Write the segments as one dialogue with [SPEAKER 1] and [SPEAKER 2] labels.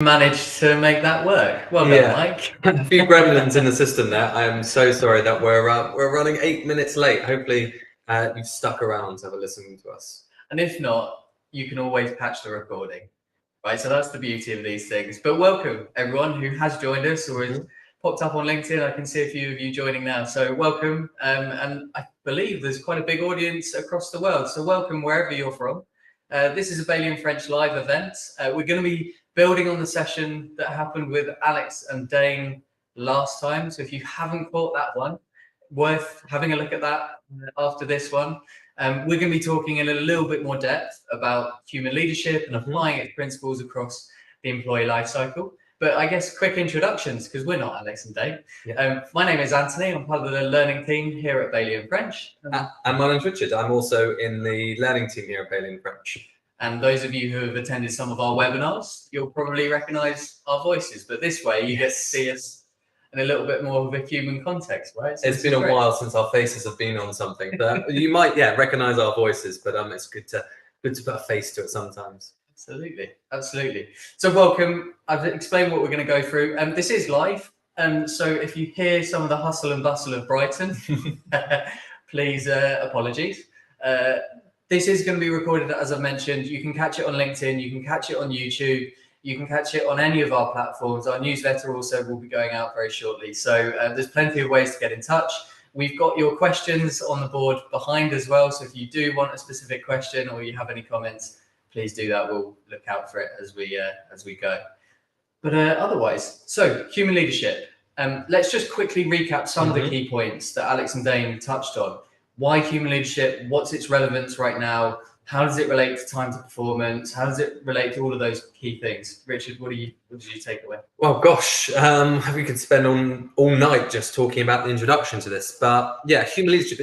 [SPEAKER 1] Managed to make that work. Well done, Mike.
[SPEAKER 2] A few gremlins in the system there. I am so sorry that we're running 8 minutes late. Hopefully you've stuck around to have a listen to us.
[SPEAKER 1] And if not, you can always patch the recording. Right, so that's the beauty of these things. But welcome everyone who has joined us or has popped up on LinkedIn. I can see a few of you joining now. So welcome. And I believe there's quite a big audience across the world. So welcome wherever you're from. This is a Bailey and French live event. We're going to be building on the session that happened with Alex and Dane last time. So if you haven't caught that one, worth having a look at that after this one. We're going to be talking in a little bit more depth about human leadership and applying its principles across the employee lifecycle. But I guess quick introductions, because we're not Alex and Dave. My name is Anthony. I'm part of the learning team here at Bailey and French.
[SPEAKER 2] And my name's Richard. I'm also in the learning team here at Bailey and French.
[SPEAKER 1] And those of you who have attended some of our webinars, you'll probably recognise our voices. But this way, you get to see us in a little bit more of a human context, right? So
[SPEAKER 2] it's been a while since our faces have been on something, but you might, recognise our voices. But it's good to put a face to it sometimes.
[SPEAKER 1] Absolutely. So welcome. I've explained what we're going to go through. This is live. So if you hear some of the hustle and bustle of Brighton, please apologies. This is going to be recorded, as I mentioned. You can catch it on LinkedIn. You can catch it on YouTube. You can catch it on any of our platforms. Our newsletter also will be going out very shortly. So there's plenty of ways to get in touch. We've got your questions on the board behind as well. So if you do want a specific question or you have any comments, please do that. We'll look out for it as we go. But otherwise, so human leadership. Let's just quickly recap some of the key points that Alex and Dane touched on. Why human leadership? What's its relevance right now? How does it relate to time to performance? How does it relate to all of those key things? Richard, what did you take away?
[SPEAKER 2] Well, gosh, we could spend all night just talking about the introduction to this. But yeah, human leadership,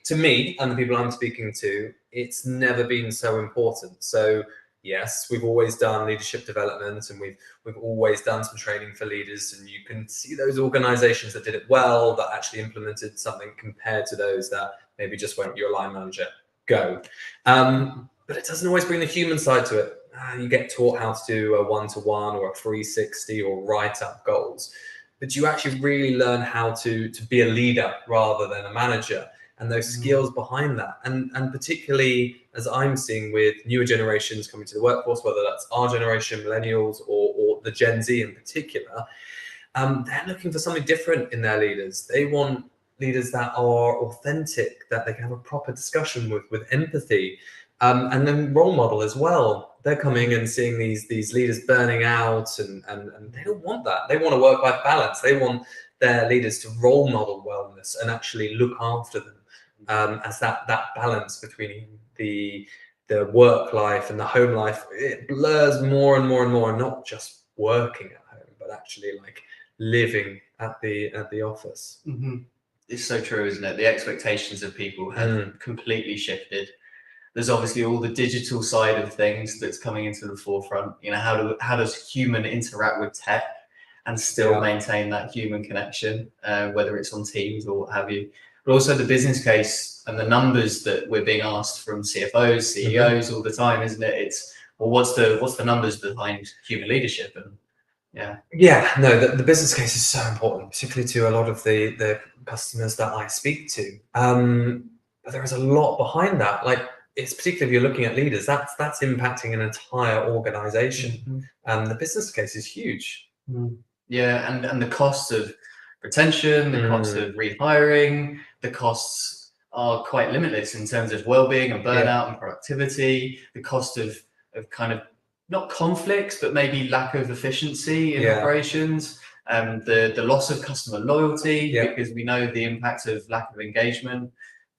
[SPEAKER 2] to me and the people I'm speaking to, it's never been so important. So yes, we've always done leadership development and we've always done some training for leaders, and you can see those organizations that did it well, that actually implemented something compared to those that maybe just went, your line manager, go. But it doesn't always bring the human side to it. You get taught how to do a 1-to-1 or a 360 or write up goals, but you actually really learn how to be a leader rather than a manager, and those skills behind that. And particularly as I'm seeing with newer generations coming to the workforce, whether that's our generation, millennials, or the Gen Z in particular, they're looking for something different in their leaders. They want leaders that are authentic, that they can have a proper discussion with empathy, and then role model as well. They're coming and seeing these leaders burning out, and they don't want that. They want a work-life balance. They want their leaders to role model wellness and actually look after them, as that balance between the work life and the home life, it blurs more and more and more, not just working at home, but actually like living at the office.
[SPEAKER 1] It's so true, isn't it? The expectations of people have completely shifted. There's obviously all the digital side of things that's coming into the forefront. You know, how does human interact with tech and still maintain that human connection, whether it's on Teams or what have you. But also the business case and the numbers that we're being asked from CFOs, CEOs all the time, isn't it? It's, well, what's the numbers behind human leadership? And
[SPEAKER 2] the business case is so important, particularly to a lot of the customers that I speak to. But there is a lot behind that. Like, it's particularly if you're looking at leaders, that's impacting an entire organization. The business case is huge.
[SPEAKER 1] Yeah, and the costs of retention, the costs of rehiring, the costs are quite limitless in terms of well-being and burnout and productivity, the cost of kind of not conflicts, but maybe lack of efficiency in operations, the loss of customer loyalty, because we know the impact of lack of engagement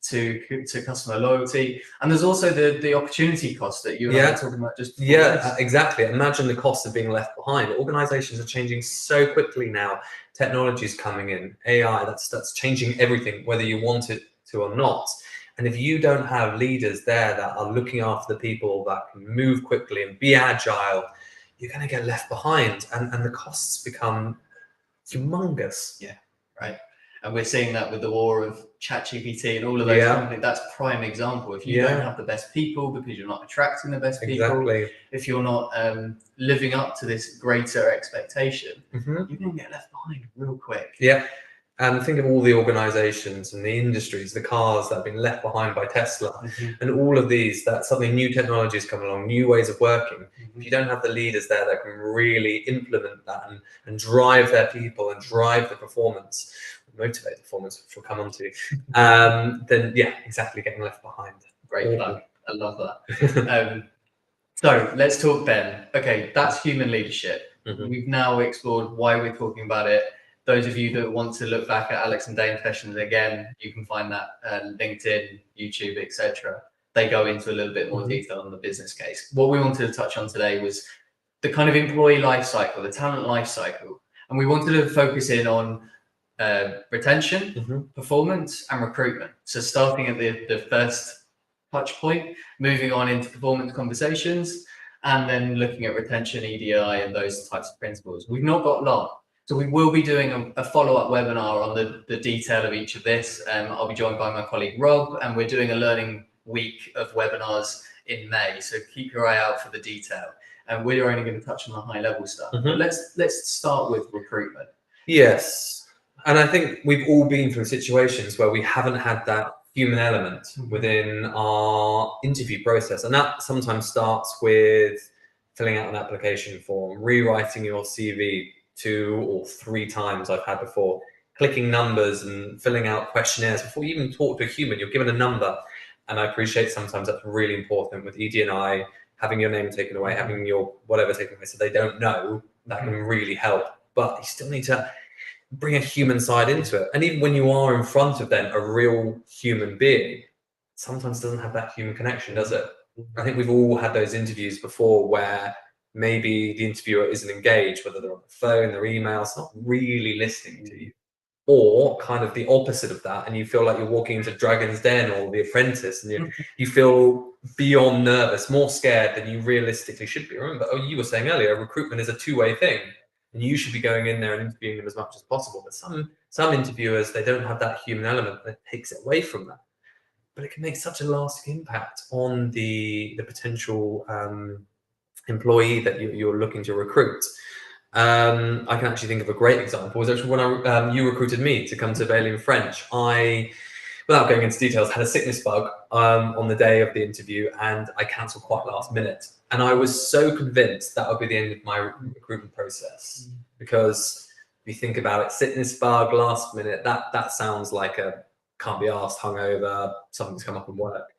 [SPEAKER 1] to customer loyalty. And there's also the opportunity cost that you and I were talking about just before.
[SPEAKER 2] Exactly. Imagine the cost of being left behind. Organizations are changing so quickly now. Technology is coming in, AI, that's changing everything, whether you want it to or not. And if you don't have leaders there that are looking after the people, that can move quickly and be agile, you're going to get left behind, and the costs become humongous.
[SPEAKER 1] Yeah, right. And we're seeing that with the war of ChatGPT and all of those companies. That's prime example. If you don't have the best people because you're not attracting the best people, if you're not living up to this greater expectation, you're going to get left behind real quick.
[SPEAKER 2] Yeah. And think of all the organizations and the industries, the cars that have been left behind by Tesla, and all of these, that suddenly new technologies come along, new ways of working. If you don't have the leaders there that can really implement that and drive their people and drive the performance, motivate the performance, which we'll come on to, then yeah, exactly, getting left behind.
[SPEAKER 1] Great plug. I love that. So let's talk then. Okay, that's human leadership. We've now explored why we're talking about it. Those of you that want to look back at Alex and Dane's sessions again, you can find that LinkedIn, YouTube, etc. They go into a little bit more detail on the business case. What we wanted to touch on today was the kind of employee life cycle, the talent life cycle. And we wanted to focus in on retention, performance, and recruitment. So starting at the first touch point, moving on into performance conversations, and then looking at retention, EDI, and those types of principles. We've not got long. So we will be doing a follow-up webinar on the detail of each of this. I'll be joined by my colleague Rob, and we're doing a learning week of webinars in May. So keep your eye out for the detail. And we're only going to touch on the high-level stuff. But let's start with recruitment.
[SPEAKER 2] Yes, and I think we've all been through situations where we haven't had that human element within our interview process, and that sometimes starts with filling out an application form, rewriting your CV 2 or 3 times I've had before, clicking numbers and filling out questionnaires before you even talk to a human. You're given a number, and I appreciate sometimes that's really important with ED&I, having your name taken away, having your whatever taken away so they don't know. That can really help, but you still need to bring a human side into it. And even when you are in front of then a real human being, sometimes doesn't have that human connection, does it? I think we've all had those interviews before where maybe the interviewer isn't engaged, whether they're on the phone, their emails, not really listening to you, or kind of the opposite of that, and you feel like you're walking into Dragon's Den or The Apprentice, and you feel beyond nervous, more scared than you realistically should be. Remember, you were saying earlier, recruitment is a two-way thing, and you should be going in there and interviewing them as much as possible. But some interviewers, they don't have that human element that takes it away from that. But it can make such a lasting impact on the potential employee that you're looking to recruit. I can actually think of a great example. It was actually when you recruited me to come to Bailey and French. I, without going into details, had a sickness bug on the day of the interview, and I cancelled quite last minute. And I was so convinced that would be the end of my recruitment process, because if you think about it, sickness bug, last minute, that sounds like a can't be asked, hungover, something's come up in work.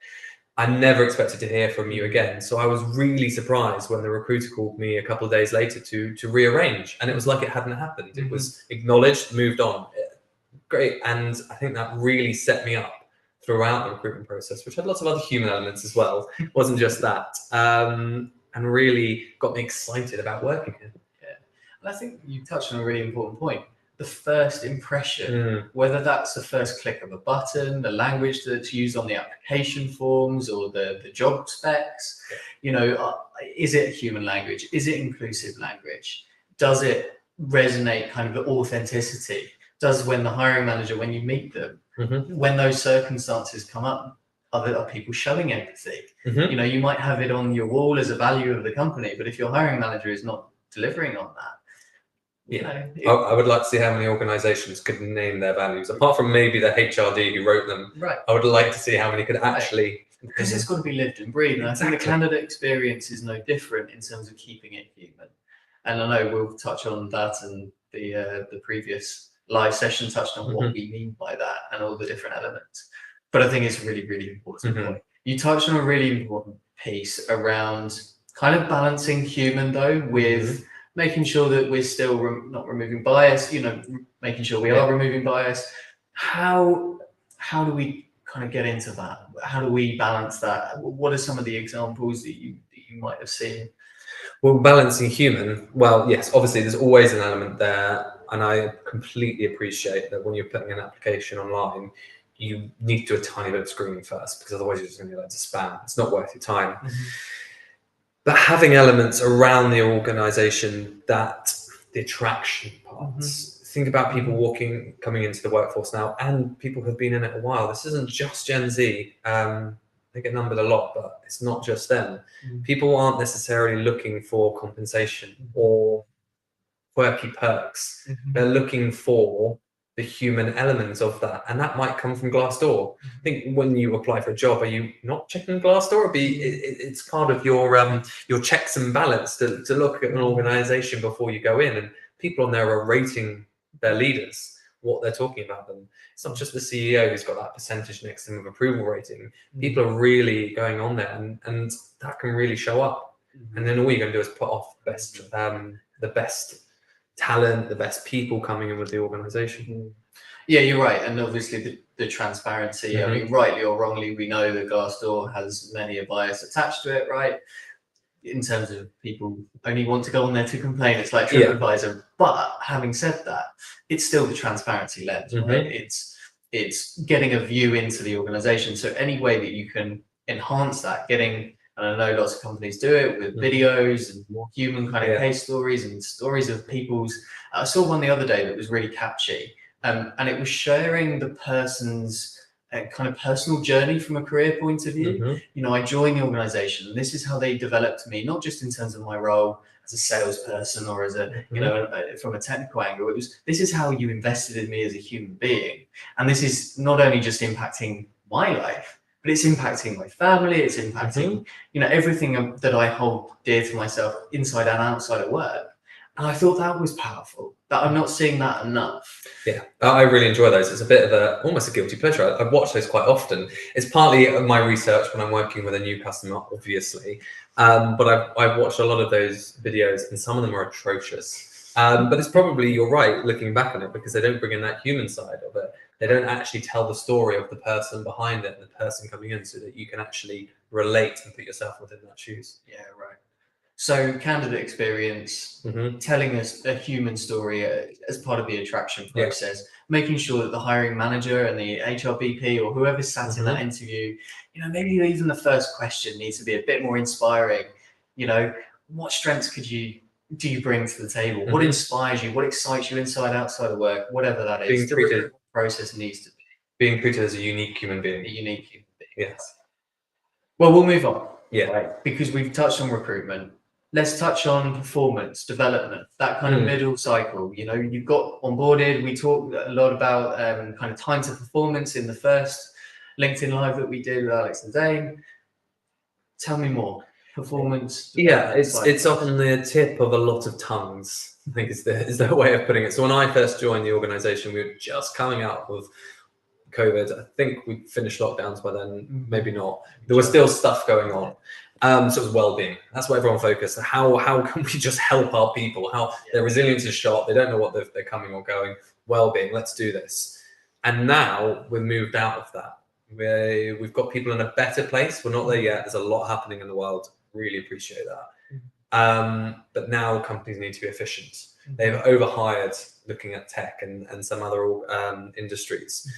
[SPEAKER 2] I never expected to hear from you again. So I was really surprised when the recruiter called me a couple of days later to rearrange. And it was like it hadn't happened. It was acknowledged, moved on. Great. And I think that really set me up throughout the recruitment process, which had lots of other human elements as well. It wasn't just that. And really got me excited about working here.
[SPEAKER 1] Yeah. And I think you touched on a really important point. The first impression, whether that's the first click of a button, the language that's used on the application forms or the job specs, is it human language? Is it inclusive language? Does it resonate kind of the authenticity? Does when the hiring manager, when you meet them, when those circumstances come up, are people showing empathy? You might have it on your wall as a value of the company, but if your hiring manager is not delivering on that,
[SPEAKER 2] I would like to see how many organizations could name their values, apart from maybe the HRD who wrote them.
[SPEAKER 1] Right.
[SPEAKER 2] I would like to see how many could actually,
[SPEAKER 1] because it's got to be lived and breathed. And I think the candidate experience is no different in terms of keeping it human. And I know we'll touch on that, and the previous live session touched on what we mean by that and all the different elements. But I think it's a really, really important point. You touched on a really important piece around kind of balancing human though with making sure that we're still not removing bias, making sure we are removing bias. How do we kind of get into that? How do we balance that? What are some of the examples that you might have seen?
[SPEAKER 2] Well, balancing human, well, yes, obviously there's always an element there. And I completely appreciate that when you're putting an application online, you need to do a tiny bit of screening first, because otherwise you're just going to get loads of spam. It's not worth your time. But having elements around the organization, that the attraction parts, think about people coming into the workforce now, and people who've been in it a while. This isn't just Gen Z. They get numbered a lot, but it's not just them. People aren't necessarily looking for compensation or quirky perks. They're looking for the human elements of that, and that might come from Glassdoor. I think when you apply for a job, are you not checking Glassdoor? It's part of your checks and balance to look at an organization before you go in, and people on there are rating their leaders, what they're talking about them. It's not just the CEO who's got that percentage next to him of approval rating. People are really going on there, and that can really show up. And then all you're going to do is put off the best talent, the best people coming in with the organization.
[SPEAKER 1] Yeah, you're right. And obviously the transparency, I mean, rightly or wrongly, we know that Glassdoor has many a bias attached to it, right? In terms of people only want to go on there to complain. It's like TripAdvisor. But having said that, it's still the transparency lens, right? It's getting a view into the organization. So any way that you can enhance that, and I know lots of companies do it with videos and more human kind of case stories and stories of people's. I saw one the other day that was really catchy, and it was sharing the person's kind of personal journey from a career point of view. You know, I joined the organization, and this is how they developed me, not just in terms of my role as a salesperson or as a, you know, from a technical angle. This is how you invested in me as a human being. And this is not only just impacting my life, but it's impacting my family. It's impacting, you know, everything that I hold dear to myself inside and outside of work. And I thought that was powerful, that I'm not seeing that enough.
[SPEAKER 2] Yeah, I really enjoy those. It's a bit of almost a guilty pleasure. I watch those quite often. It's partly my research when I'm working with a new customer, obviously. But I've watched a lot of those videos, and some of them are atrocious. But it's probably, you're right, looking back on it, because they don't bring in that human side of it. They don't actually tell the story of the person behind it, and the person coming in, so that you can actually relate and put yourself within that shoes.
[SPEAKER 1] Yeah, right. So candidate experience, telling us a human story as part of the attraction process, making sure that the hiring manager and the HRBP or whoever sat in that interview, you know, maybe even the first question needs to be a bit more inspiring. You know, what strengths do you bring to the table? What inspires you? What excites you inside, outside of work? Whatever that is, the recruitment process needs to be
[SPEAKER 2] being treated as a unique human being.
[SPEAKER 1] A unique human being.
[SPEAKER 2] Yes.
[SPEAKER 1] Well, we'll move on.
[SPEAKER 2] Yeah.
[SPEAKER 1] Right? Because we've touched on recruitment. Let's touch on performance, development, that kind of middle cycle. You know, you've got onboarded. We talked a lot about kind of time to performance in the first LinkedIn Live that we did with Alex and Dane. Tell me more. Performance.
[SPEAKER 2] Yeah, it's on the tip of a lot of tongues, I think is the way of putting it. So when I first joined the organization, we were just coming out of COVID. I think we finished lockdowns by then, maybe not. There was still stuff going on. So it was wellbeing. That's what everyone focused. How can we just help our people? How their resilience is shot. They don't know what they're coming or going. Wellbeing. Let's do this. And now we've moved out of that. We've got people in a better place. We're not there yet. There's a lot happening in the world. Really appreciate that. But now companies need to be efficient. They've overhired looking at tech and some other industries.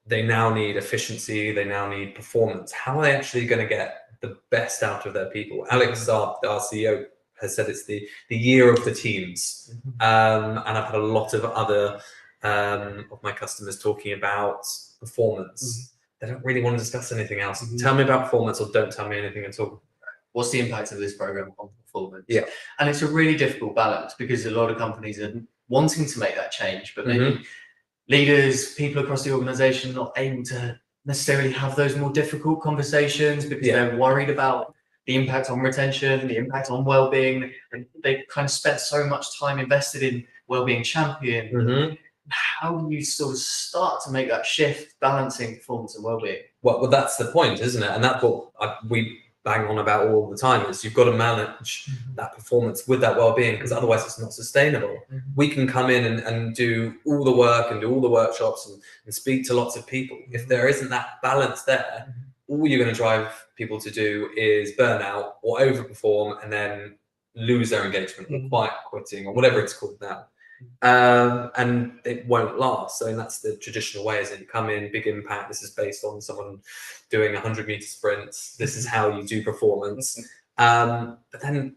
[SPEAKER 2] They now need efficiency. They now need performance. How are they actually going to get the best out of their people? Alex, our CEO, has said it's the year of the teams. And I've had a lot of other of my customers talking about performance. They don't really want to discuss anything else. Tell me about performance, or don't tell me anything at all.
[SPEAKER 1] What's the impact of this program on performance?
[SPEAKER 2] Yeah.
[SPEAKER 1] And it's a really difficult balance, because a lot of companies are wanting to make that change, but maybe leaders, people across the organization, not able to necessarily have those more difficult conversations because they're worried about the impact on retention, the impact on well-being. They kind of spent so much time invested in well-being champion. How do you sort of start to make that shift, balancing performance and well-being?
[SPEAKER 2] Well, that's the point, isn't it? And that's what we bang on about all the time, is you've got to manage that performance with that well-being, because otherwise it's not sustainable. We can come in and do all the work and do all the workshops and speak to lots of people. If there isn't that balance there, all you're going to drive people to do is burn out or overperform and then lose their engagement or quiet quitting or whatever it's called now. And it won't last. So that's the traditional way, is that you come in, big impact. This is based on someone doing 100-meter sprints. This is how you do performance. But then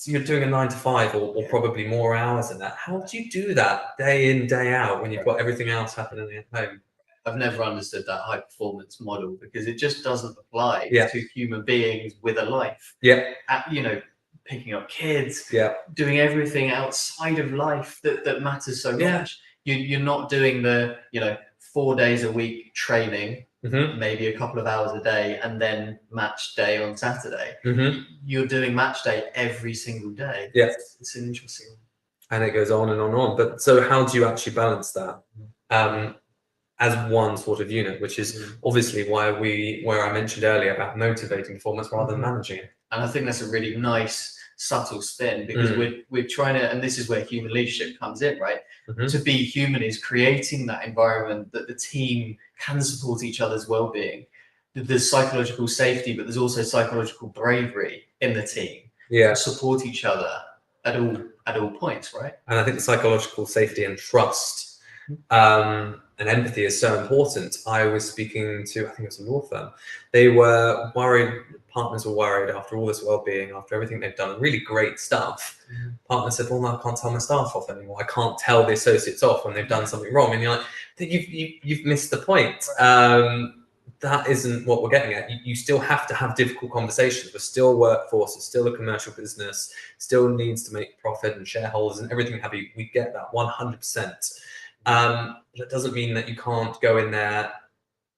[SPEAKER 2] you're doing a 9 to 5 or probably more hours than that. How do you do that day in, day out when you've got everything else happening at home?
[SPEAKER 1] I've never understood that high performance model because it just doesn't apply
[SPEAKER 2] Yeah.
[SPEAKER 1] to human beings with a life.
[SPEAKER 2] Yeah.
[SPEAKER 1] You know, picking up kids,
[SPEAKER 2] Yeah.
[SPEAKER 1] doing everything outside of life that matters so
[SPEAKER 2] Yeah.
[SPEAKER 1] much. You're not doing the, 4 days a week training, maybe a couple of hours a day, and then match day on Saturday. You're doing match day every single day.
[SPEAKER 2] Yeah.
[SPEAKER 1] It's an interesting one.
[SPEAKER 2] And it goes on and on and on. But so how do you actually balance that as one sort of unit, which is obviously where I mentioned earlier about motivating performance rather than managing it.
[SPEAKER 1] And I think that's a really nice, subtle spin because we're trying to, and this is where human leadership comes in, right? To be human is creating that environment that the team can support each other's well-being. There's psychological safety, but there's also psychological bravery in the team to support each other at all points, right?
[SPEAKER 2] And I think the psychological safety and trust and empathy is so important. I was speaking to, I think it was a law firm. They were worried, partners were worried after all this well-being, after everything they've done, really great stuff. Partner said, well, no, I can't tell my staff off anymore. I can't tell the associates off when they've done something wrong. And you're like, you've missed the point. That isn't what we're getting at. You still have to have difficult conversations. We're still a workforce. It's still a commercial business. Still needs to make profit and shareholders and everything happy. We get that 100%. But it doesn't mean that you can't go in there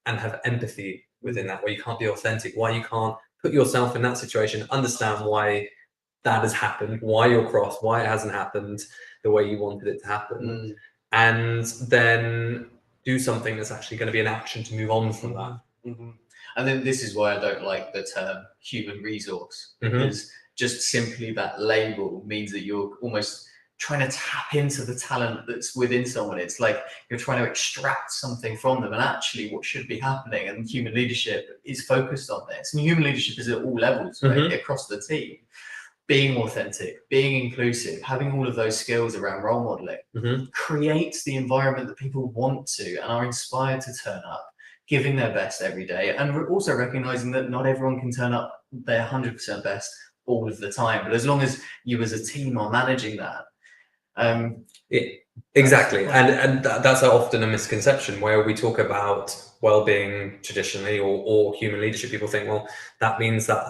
[SPEAKER 2] and have empathy within that, where you can't be authentic, why you can't put yourself in that situation, understand why that has happened, why you're cross, why it hasn't happened the way you wanted it to happen, and then do something that's actually going to be an action to move on from that.
[SPEAKER 1] And then this is why I don't like the term human resource, because just simply that label means that you're almost trying to tap into the talent that's within someone. It's like you're trying to extract something from them, and actually what should be happening, and human leadership is focused on this, and human leadership is at all levels, right, across the team. Being authentic, being inclusive, having all of those skills around role modeling creates the environment that people want to and are inspired to turn up, giving their best every day, and we're also recognizing that not everyone can turn up their 100% best all of the time, but as long as you as a team are managing that.
[SPEAKER 2] Exactly, and that's often a misconception where we talk about well-being traditionally or human leadership. People think, well, that means that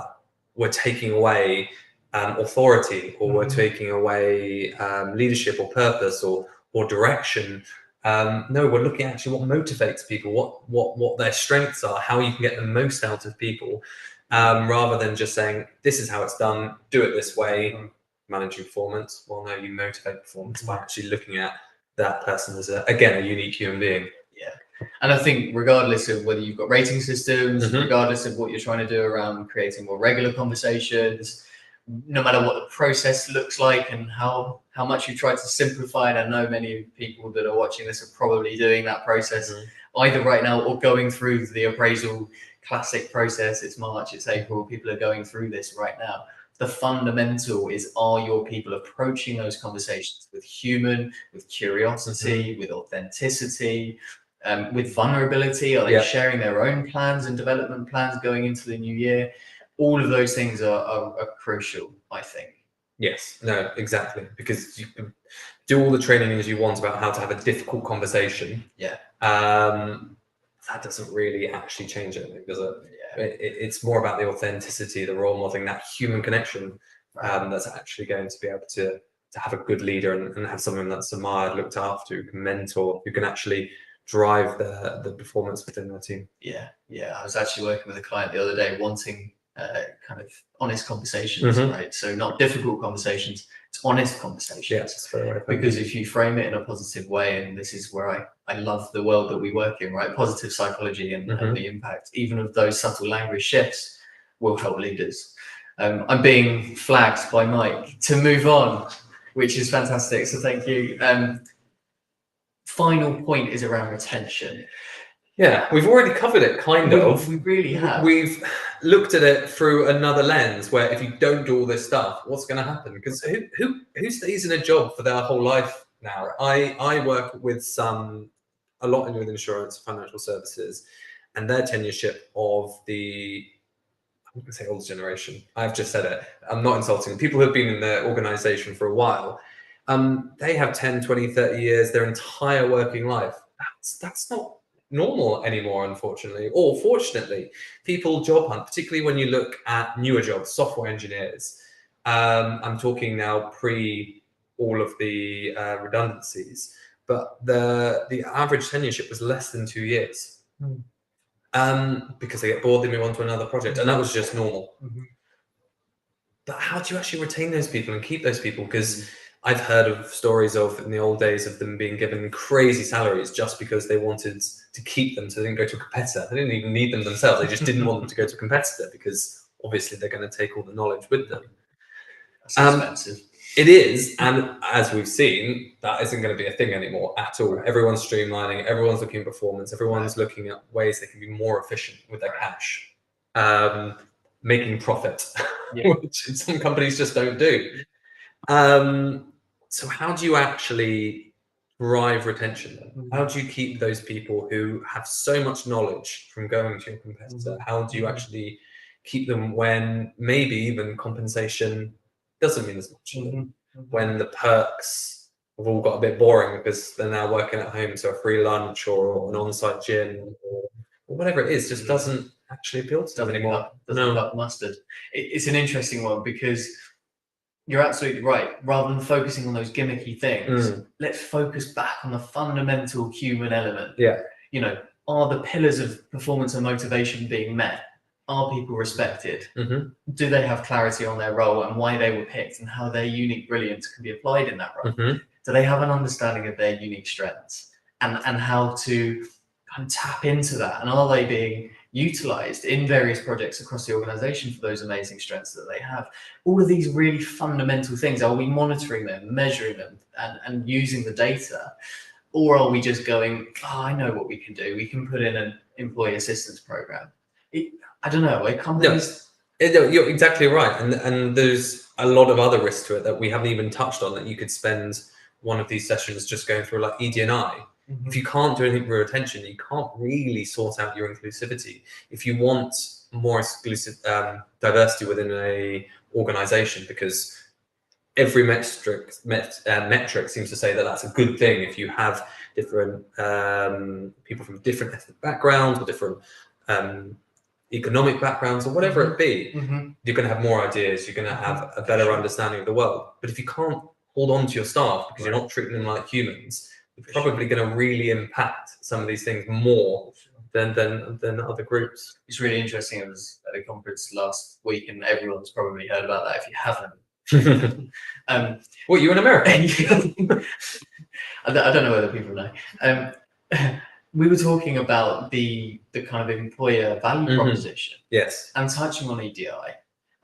[SPEAKER 2] we're taking away authority, or we're taking away leadership or purpose or direction. No, we're looking at actually what motivates people, what their strengths are, how you can get the most out of people, rather than just saying this is how it's done, do it this way. Managing performance. Well, no, you motivate performance by actually looking at that person as a unique human being.
[SPEAKER 1] Yeah, and I think regardless of whether you've got rating systems, regardless of what you're trying to do around creating more regular conversations, no matter what the process looks like and how much you try to simplify, and I know many people that are watching this are probably doing that process either right now or going through the appraisal classic process. It's March, it's April, people are going through this right now. The fundamental is, are your people approaching those conversations with curiosity, with authenticity, with vulnerability? Are they sharing their own plans and development plans going into the new year? All of those things are crucial, I think.
[SPEAKER 2] Yes, no, exactly. Because you can do all the training as you want about how to have a difficult conversation. That doesn't really actually change anything, does it? It's more about the authenticity, the role modeling, that human connection that's actually going to be able to have a good leader and have someone that's admired, looked after, who can mentor, who can actually drive the performance within their team.
[SPEAKER 1] I was actually working with a client the other day wanting kind of honest conversations, right? So not difficult conversations, it's honest conversations.
[SPEAKER 2] Yes, very right.
[SPEAKER 1] Because if you frame it in a positive way, and this is where I love the world that we work in, right? Positive psychology and the impact, even of those subtle language shifts, will help leaders. I'm being flagged by Mike to move on, which is fantastic. So thank you. Final point is around retention.
[SPEAKER 2] Yeah, we've already covered it, kind of.
[SPEAKER 1] We really have.
[SPEAKER 2] We've looked at it through another lens, where if you don't do all this stuff, what's going to happen? Because who stays in a job for their whole life now? I work with a lot with insurance, financial services, and their tenureship of the I'm going to say older generation. I've just said it. I'm not insulting. People who have been in the organization for a while, they have 10, 20, 30 years, their entire working life. That's not normal anymore, unfortunately, or fortunately. People job hunt, particularly when you look at newer jobs, software engineers. I'm talking now pre all of the redundancies, but the average tenureship was less than 2 years. Because they get bored, they move on to another project, and that was just normal. But how do you actually retain those people and keep those people? Because I've heard of stories of, in the old days, of them being given crazy salaries just because they wanted to keep them so they didn't go to a competitor. They didn't even need them themselves. They just didn't want them to go to a competitor because obviously they're going to take all the knowledge with them.
[SPEAKER 1] That's expensive.
[SPEAKER 2] It is, and as we've seen, that isn't going to be a thing anymore at all. Everyone's streamlining, everyone's looking at performance, everyone's looking at ways they can be more efficient with their cash, making profit, which some companies just don't do. So how do you actually drive retention then? How do you keep those people who have so much knowledge from going to your competitor? How do you actually keep them when maybe even compensation doesn't mean as much, when the perks have all got a bit boring because they're now working at home, so a free lunch or an on-site gym or whatever it is just doesn't actually appeal to them anymore.
[SPEAKER 1] Doesn't cut mustard. It's an interesting one because you're absolutely right. Rather than focusing on those gimmicky things, let's focus back on the fundamental human element. You know, are the pillars of performance and motivation being met? Are people respected? Do they have clarity on their role and why they were picked and how their unique brilliance can be applied in that role? Do they have an understanding of their unique strengths and how to kind of tap into that? And are they being utilized in various projects across the organization for those amazing strengths that they have? All of these really fundamental things, are we monitoring them, measuring them, and using the data? Or are we just going, oh, I know what we can do. We can put in an employee assistance program. I don't know.
[SPEAKER 2] You're exactly right, and there's a lot of other risks to it that we haven't even touched on. That you could spend one of these sessions just going through, like ED&I. If you can't do anything for retention, you can't really sort out your inclusivity. If you want more exclusive diversity within a organization, because every metric seems to say that that's a good thing. If you have different people from different ethnic backgrounds or different economic backgrounds or whatever it be, you're going to have more ideas, you're going to have a better understanding of the world. But if you can't hold on to your staff because you're not treating them like humans, you're probably going to really impact some of these things more than other groups.
[SPEAKER 1] It's really interesting. I was at a conference last week and everyone's probably heard about that if you haven't.
[SPEAKER 2] What, you in America?
[SPEAKER 1] I don't know whether people know. We were talking about the kind of employer value proposition.
[SPEAKER 2] Yes.
[SPEAKER 1] And touching on EDI.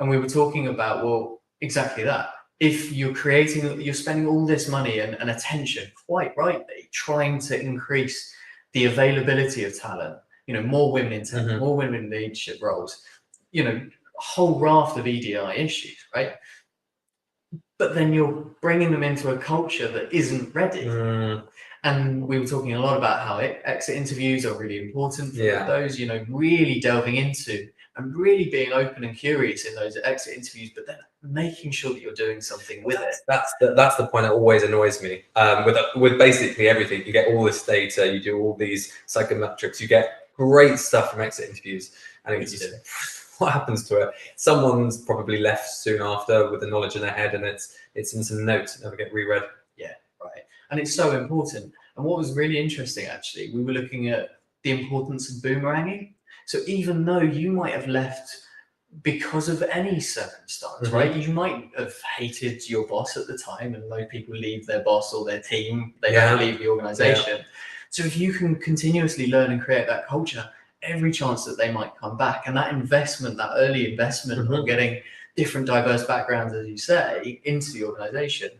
[SPEAKER 1] And we were talking about, well, exactly that. If you're spending all this money and attention, quite rightly, trying to increase the availability of talent, you know, more women in tech, more women in leadership roles, you know, a whole raft of EDI issues, right? But then you're bringing them into a culture that isn't ready. And we were talking a lot about how exit interviews are really important for those, you know, really delving into and really being open and curious in those exit interviews, but then making sure that you're doing something with it.
[SPEAKER 2] That's the point that always annoys me. With basically everything, you get all this data, you do all these psychometrics, you get great stuff from exit interviews, and it's just, what happens to it? Someone's probably left soon after with the knowledge in their head, and it's in some notes that never get reread.
[SPEAKER 1] Yeah, right. And it's so important. And what was really interesting, actually, we were looking at the importance of boomeranging. So even though you might have left because of any circumstance, right? You might have hated your boss at the time, and most people leave their boss or their team, they don't leave the organization. So if you can continuously learn and create that culture, every chance that they might come back, and that investment, that early investment of getting different diverse backgrounds, as you say, into the organization,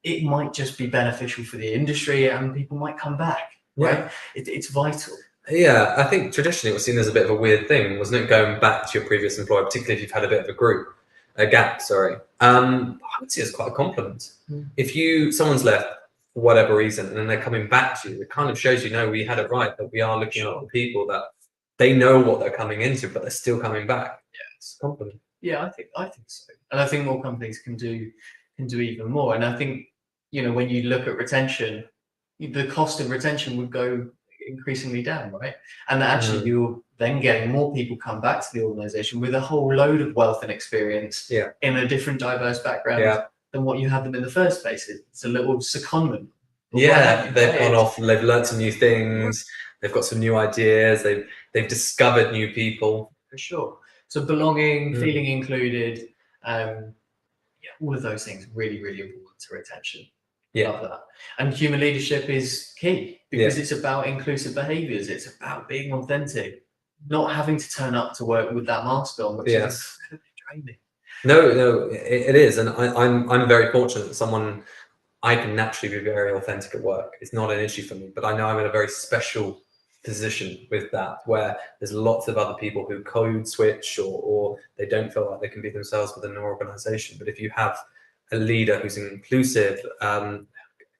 [SPEAKER 1] it might just be beneficial for the industry and people might come back, right? It's vital.
[SPEAKER 2] Yeah, I think traditionally it was seen as a bit of a weird thing, wasn't it? Going back to your previous employer, particularly if you've had a bit of a gap, sorry. I would see it as quite a compliment. If someone's left for whatever reason and then they're coming back to you, it kind of shows you, no, we had it right, that we are looking at the people that they know what they're coming into, but they're still coming back. It's a compliment.
[SPEAKER 1] Yeah, I think so, and I think more companies can do even more. And I think, you know, when you look at retention, the cost of retention would go increasingly down, right? And that actually you're then getting more people come back to the organization with a whole load of wealth and experience in a different, diverse background than what you had them in the first place. It's a little secondment.
[SPEAKER 2] Yeah, they've gone off and they've learned some new things. They've got some new ideas. They've discovered new people.
[SPEAKER 1] For sure. So belonging, feeling included, all of those things really, really important to retention. Love that. And human leadership is key because it's about inclusive behaviors. It's about being authentic, not having to turn up to work with that mask on, which is draining.
[SPEAKER 2] No, it is, and I'm very fortunate that I can naturally be very authentic at work. It's not an issue for me, but I know I'm in a very special position with that, where there's lots of other people who code switch or they don't feel like they can be themselves within an organization. But if you have a leader who's inclusive, it's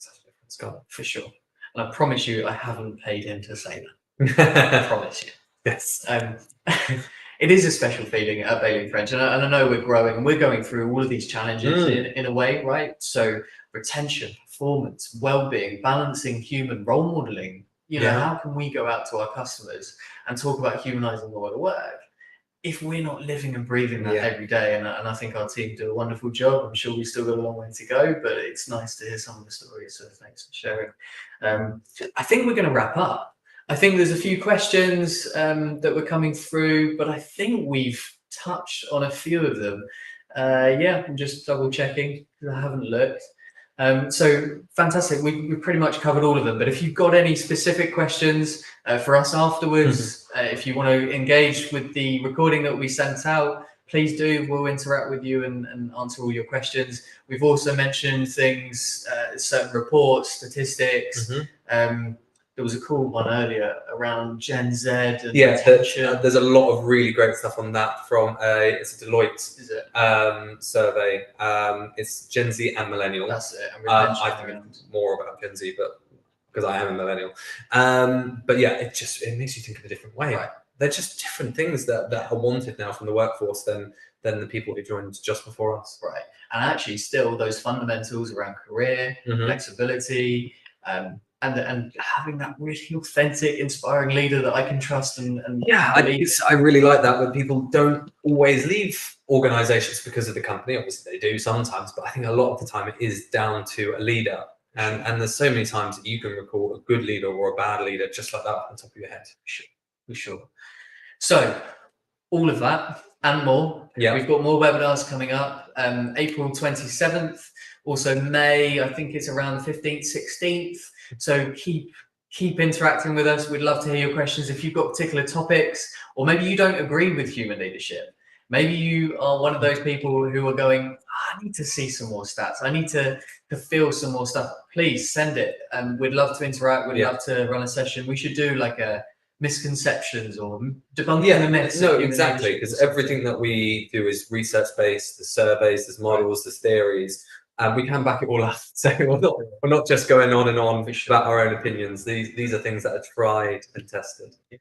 [SPEAKER 2] such a different scar.
[SPEAKER 1] For sure. And I promise you, I haven't paid him to say that. I promise you.
[SPEAKER 2] Yes.
[SPEAKER 1] It is a special feeling at Bailey French, and I know we're growing and we're going through all of these challenges in a way, right? So retention, performance, well-being, balancing human, role modeling. You know, how can we go out to our customers and talk about humanizing the world of work if we're not living and breathing that every day? And I think our team do a wonderful job. I'm sure we've still got a long way to go, but it's nice to hear some of the stories. So thanks for sharing. I think we're going to wrap up. I think there's a few questions that were coming through, but I think we've touched on a few of them. I'm just double checking because I haven't looked. So fantastic. We pretty much covered all of them, but if you've got any specific questions for us afterwards, if you want to engage with the recording that we sent out, please do. We'll interact with you and answer all your questions. We've also mentioned things, certain reports, statistics. There was a cool one earlier around Gen Z and retention.
[SPEAKER 2] There's a lot of really great stuff on that from it's a Deloitte survey. It's Gen Z and millennial.
[SPEAKER 1] That's it.
[SPEAKER 2] I think it's more about Gen Z, but because I am a millennial. But yeah, it makes you think of a different way.
[SPEAKER 1] Right.
[SPEAKER 2] They're just different things that are wanted now from the workforce than the people who joined just before us.
[SPEAKER 1] Right. And actually still those fundamentals around career, flexibility, and having that really authentic, inspiring leader that I can trust and
[SPEAKER 2] I really like that when people don't always leave organizations because of the company. Obviously they do sometimes, but I think a lot of the time it is down to a leader. And there's so many times that you can recall a good leader or a bad leader just like that off the top of your head.
[SPEAKER 1] For sure. So all of that and more. We've got more webinars coming up. April 27th, also May, I think it's around the 15th, 16th. So keep interacting with us. We'd love to hear your questions. If you've got particular topics, or maybe you don't agree with human leadership, maybe you are one of those people who are going, I need to see some more stats. I need to feel some more stuff. Please send it. And we'd love to interact. We'd love to run a session. We should do like a misconceptions or debunking the myths.
[SPEAKER 2] No, exactly. Because everything that we do is research-based. There's surveys, there's models, there's theories. And we can back it all up. So we're not just going on and on about our own opinions. These are things that are tried and tested.
[SPEAKER 1] A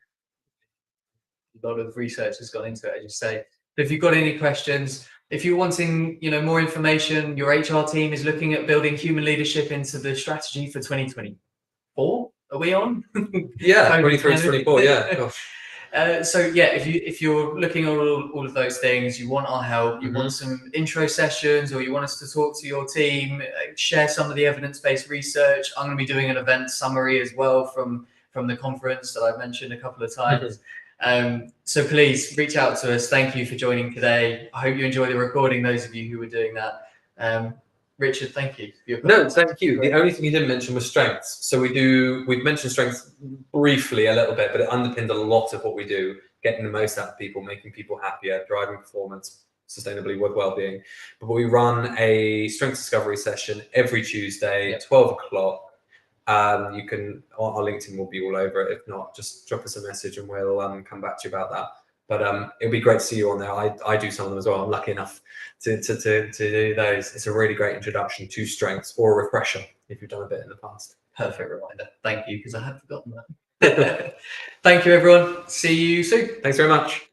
[SPEAKER 1] lot of research has gone into it, as you say. But if you've got any questions, if you're wanting, more information, your HR team is looking at building human leadership into the strategy for 2024. Are we on?
[SPEAKER 2] 23 to 24. Yeah. Gosh.
[SPEAKER 1] If you're looking at all of those things, you want our help, you want some intro sessions, or you want us to talk to your team, share some of the evidence-based research. I'm going to be doing an event summary as well from the conference that I've mentioned a couple of times. So please reach out to us. Thank you for joining today. I hope you enjoy the recording, those of you who were doing that. Richard, thank you.
[SPEAKER 2] No, thank you. The only thing you didn't mention was strengths. So we've mentioned strengths briefly a little bit, but it underpins a lot of what we do, getting the most out of people, making people happier, driving performance sustainably with well-being. But we run a strengths discovery session every Tuesday at 12 o'clock. Our LinkedIn will be all over it. If not, just drop us a message and we'll come back to you about that. But it'll be great to see you on there. I do some of them as well. I'm lucky enough to do those. It's a really great introduction to strengths, or a refresher if you've done a bit in the past.
[SPEAKER 1] Perfect reminder. Thank you, because I had forgotten that. Thank you, everyone. See you soon.
[SPEAKER 2] Thanks very much.